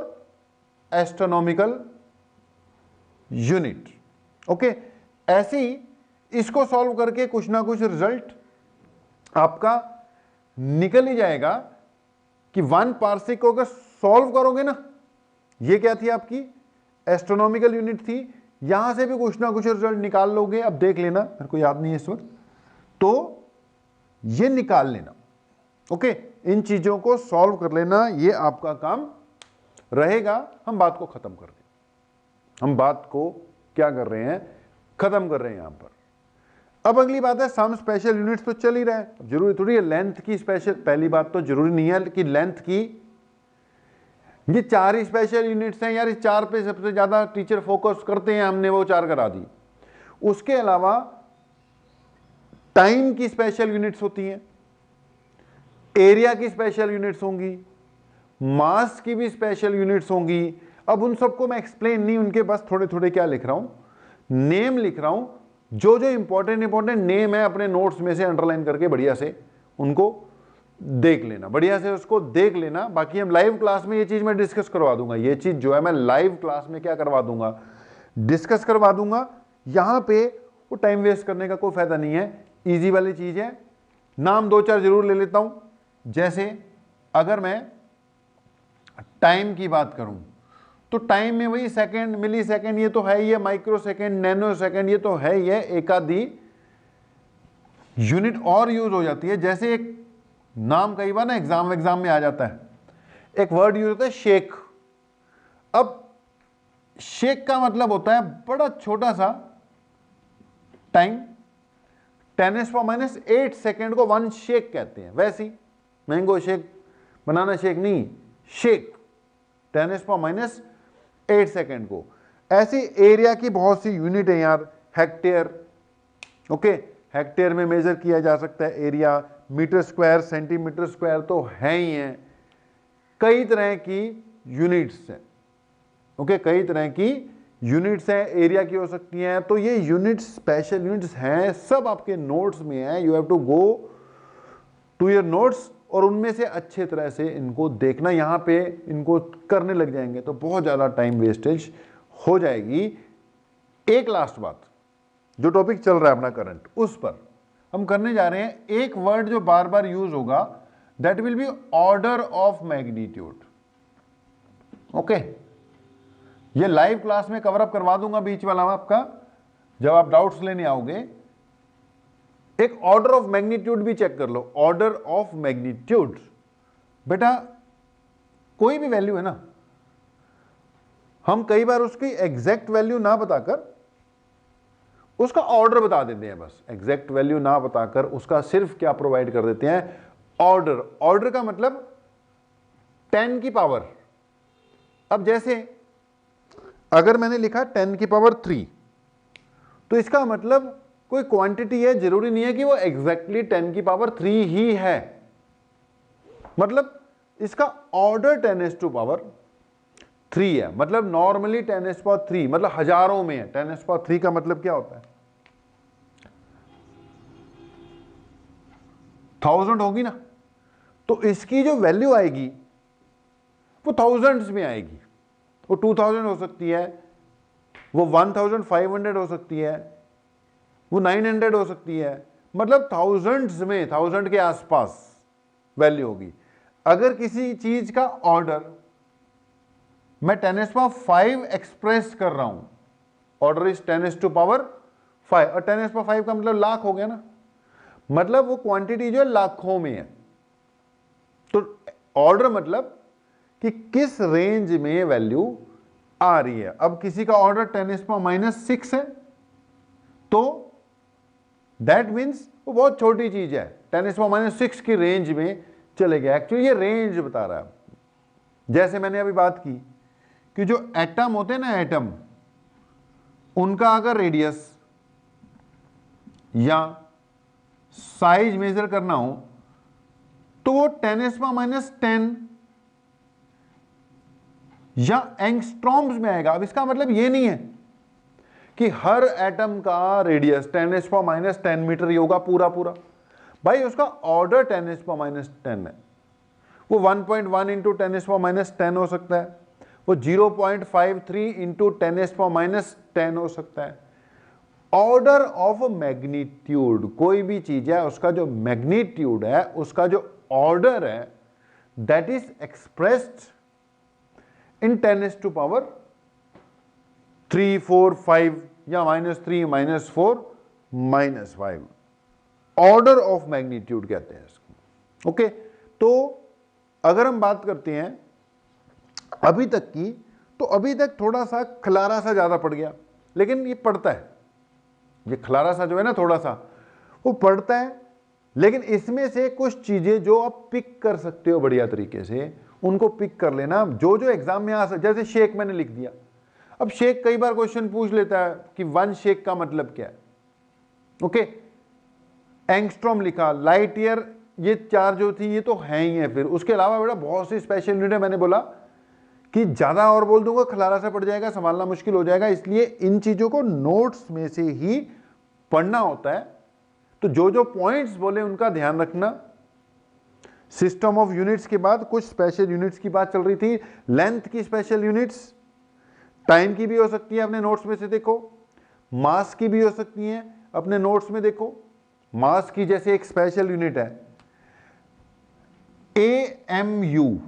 astronomical unit. Okay, ऐसे ही इसको सॉल्व करके कुछ ना कुछ रिजल्ट आपका निकल ही जाएगा कि 1 पार्सिक को अगर सॉल्व करोगे ना, ये क्या थी आपकी एस्ट्रोनॉमिकल यूनिट थी, यहां से भी कुछ ना कुछ रिजल्ट निकाल लोगे। अब देख लेना, मेरे को याद नहीं है इस वक्त, तो ये निकाल लेना। ओके, इन चीजों को सॉल्व कर लेना, ये आपका काम रहेगा। हम बात को खत्म कर दें। हम बात को क्या कर रहे हैं, खत्म कर रहे हैं यहां पर। अब अगली बात है सम स्पेशल यूनिट्स तो चल ही रहा है, जरूरी थोड़ी है लेंथ की स्पेशल। पहली बात तो जरूरी नहीं है कि लेंथ की, ये 4 ही स्पेशल यूनिट्स हैं यार, इस 4 पे सबसे ज्यादा टीचर फोकस करते हैं, हमने वो 4 करा दी। उसके अलावा टाइम की स्पेशल यूनिट्स होती हैं, एरिया की स्पेशल यूनिट्स होंगी, मास की भी स्पेशल यूनिट्स होंगी। अब उन सबको मैं एक्सप्लेन नहीं, उनके बस थोड़े थोड़े क्या लिख रहा हूं, नेम लिख रहा हूं। जो जो इंपॉर्टेंट नेम है अपने नोट्स में से अंडरलाइन करके बढ़िया से उनको देख लेना, बढ़िया से उसको देख लेना। बाकी हम लाइव क्लास में ये चीज मैं डिस्कस करवा दूंगा, ये चीज जो है मैं लाइव क्लास में क्या करवा दूंगा, डिस्कस करवा दूंगा। यहां पे वो टाइम वेस्ट करने का कोई फायदा नहीं है, इजी वाली चीज है। नाम 2-4 जरूर ले लेता हूं, जैसे अगर मैं टाइम की बात करूं तो टाइम में वही सेकंड, मिली सेकंड, ये तो है ही है, माइक्रो सेकंड, नैनो सेकंड, ये तो है ही है। एक आधी यूनिट और यूज हो जाती है, जैसे एक नाम कई बार ना एग्जाम में आ जाता है, एक वर्ड यूज होता है शेक। अब शेक का मतलब होता है बड़ा छोटा सा टाइम, 10⁻⁸ सेकेंड को 1 शेक कहते हैं। वैसी मैंगो शेक, बनाना शेक नहीं, शेक 10⁻⁸ सेकेंड को। ऐसी एरिया की बहुत सी यूनिट है यार, हेक्टेयर। ओके, हेक्टेयर में मेजर किया जा सकता है area, metre square, centimetre square तो है ही है। कई तरह की यूनिट्स हैं। ओके, कई तरह की यूनिट्स हैं, एरिया की हो सकती हैं। तो ये यूनिट्स स्पेशल यूनिट्स हैं, सब आपके नोट्स में है। You have to go to your notes और उनमें से अच्छे तरह से इनको देखना। यहां पे इनको करने लग जाएंगे तो बहुत ज्यादा टाइम वेस्टेज हो जाएगी। एक लास्ट बात, जो टॉपिक चल रहा है अपना करंट, उस पर हम करने जा रहे हैं। एक वर्ड जो बार बार यूज होगा, that will be order of magnitude. Okay, ये लाइव क्लास में कवर अप करवा दूंगा बीच वाला आपका, जब आप डाउट्स लेने आओगे। एक ऑर्डर ऑफ मैग्नीट्यूड भी चेक कर लो। ऑर्डर ऑफ मैग्नीट्यूड, बेटा कोई भी वैल्यू है ना, हम कई बार उसकी एग्जैक्ट वैल्यू ना बताकर उसका ऑर्डर बता देते हैं। बस एग्जैक्ट वैल्यू ना बताकर उसका सिर्फ क्या प्रोवाइड कर देते हैं, ऑर्डर। ऑर्डर का मतलब 10 की पावर। अब जैसे अगर मैंने लिखा 10 की पावर 3, तो इसका मतलब कोई क्वांटिटी है, जरूरी नहीं है कि वो एग्जैक्टली 10 की पावर 3 ही है। मतलब इसका ऑर्डर 10⁻³ है। मतलब नॉर्मली 10⁻³ मतलब हजारों में है। 10⁻³ का मतलब क्या होता है, 1000 होगी ना, तो इसकी जो वैल्यू आएगी वो थाउजेंड्स में आएगी। वो 2000 हो सकती है, वो 1500 हो सकती है, वो 900 हो सकती है। मतलब थाउजेंड्स में, 1000 के आसपास वैल्यू होगी। अगर किसी चीज का ऑर्डर मैं 10⁻⁵ एक्सप्रेस कर रहा हूं, ऑर्डर इज 10⁻⁵, और 10⁻⁵ का मतलब लाख हो गया ना, मतलब वो क्वांटिटी जो है लाखों में है। तो ऑर्डर मतलब कि किस रेंज में वैल्यू आ रही है। अब किसी का ऑर्डर 10⁻⁻6 है, तो दैट मीन्स वो बहुत छोटी चीज है, 10⁻⁻6 की रेंज में चले गया। एक्चुअली ये रेंज बता रहा है। जैसे मैंने अभी बात की कि जो एटम होते हैं ना, एटम, उनका अगर रेडियस या साइज मेजर करना हो तो वो 10⁻⁻10 या एंगस्ट्रॉम्स में आएगा। अब इसका मतलब ये नहीं है कि हर एटम का रेडियस 10⁻⁻10 मीटर ही होगा पूरा पूरा। भाई उसका ऑर्डर 10⁻⁻10 है। वो 1.1 × 10⁻10 हो सकता है, वो 0.53 इंटू 10⁻⁻10 हो सकता है। ऑर्डर ऑफ मैग्नीट्यूड, कोई भी चीज है उसका जो मैग्नीट्यूड है, उसका जो ऑर्डर है, दैट इज एक्सप्रेस्ड इन 10⁻3, 4, 5 या -3, -4, -5, ऑर्डर ऑफ मैग्नीट्यूड कहते हैं इसको। ओके, तो अगर हम बात करते हैं अभी तक की, तो अभी तक थोड़ा सा खलारा सा ज्यादा पड़ गया, लेकिन ये पड़ता है, ये खलारा सा जो है ना थोड़ा सा वो पड़ता है, लेकिन इसमें से कुछ चीजें जो आप पिक कर सकते हो बढ़िया तरीके से, उनको पिक कर लेना, जो जो एग्जाम में आ सकते। जैसे शेक मैंने लिख दिया, अब शेक कई बार क्वेश्चन पूछ लेता है कि वन शेक का मतलब क्या है। ओके, एंगस्ट्रॉम लिखा, लाइट ईयर, ये चार जो थी ये तो है ही है। फिर उसके अलावा बेटा बहुत सी स्पेशल यूनिट है, मैंने बोला कि ज्यादा और बोल दूंगा खलारा सा पड़ जाएगा, संभालना मुश्किल हो जाएगा, इसलिए इन चीजों को नोट्स में से ही पढ़ना होता है। तो जो जो पॉइंट्स बोले उनका ध्यान रखना। सिस्टम ऑफ यूनिट्स के बाद कुछ स्पेशल यूनिट्स की बात चल रही थी, लेंथ की स्पेशल यूनिट्स, टाइम की भी हो सकती है, अपने नोट्स में से देखो, मास की भी हो सकती है, अपने नोट्स में देखो। मास की जैसे एक स्पेशल यूनिट है AMU,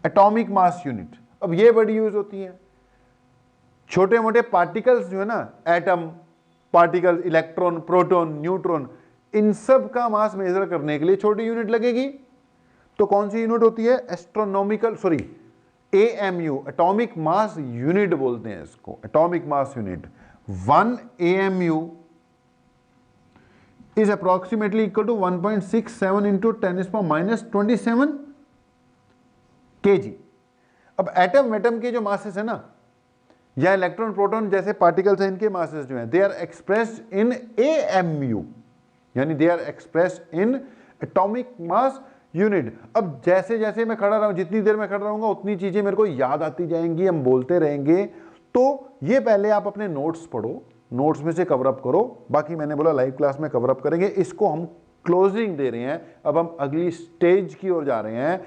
एटॉमिक मास यूनिट। अब ये बड़ी यूज होती है, छोटे मोटे पार्टिकल्स जो है ना, atom, particle, electron, proton, neutron, इन सब का मास मेजर करने के लिए छोटी यूनिट लगेगी। तो कौन सी यूनिट होती है? Astronomical, sorry, AMU, atomic mass unit बोलते हैं इसको, atomic mass unit. 1 AMU is approximately equal to 1.67 into 10⁻⁻27 kg। अब एटम के जो मासेस है ना, या इलेक्ट्रॉन प्रोटॉन जैसे पार्टिकल्स हैं, इनके मासेस जो हैं, they are expressed in AMU, यानी they are expressed in atomic mass unit. अब जैसे जैसे मैं खड़ा रहूं, जितनी देर मैं खड़ा रहूंगा उतनी चीजें मेरे को याद आती जाएंगी, हम बोलते रहेंगे। तो ये पहले आप अपने नोट्स पढ़ो, नोट्स में से कवर अप करो, बाकी मैंने बोला लाइव क्लास में कवर अप करेंगे। इसको हम क्लोजिंग दे रहे हैं, अब हम अगली स्टेज की ओर जा रहे हैं।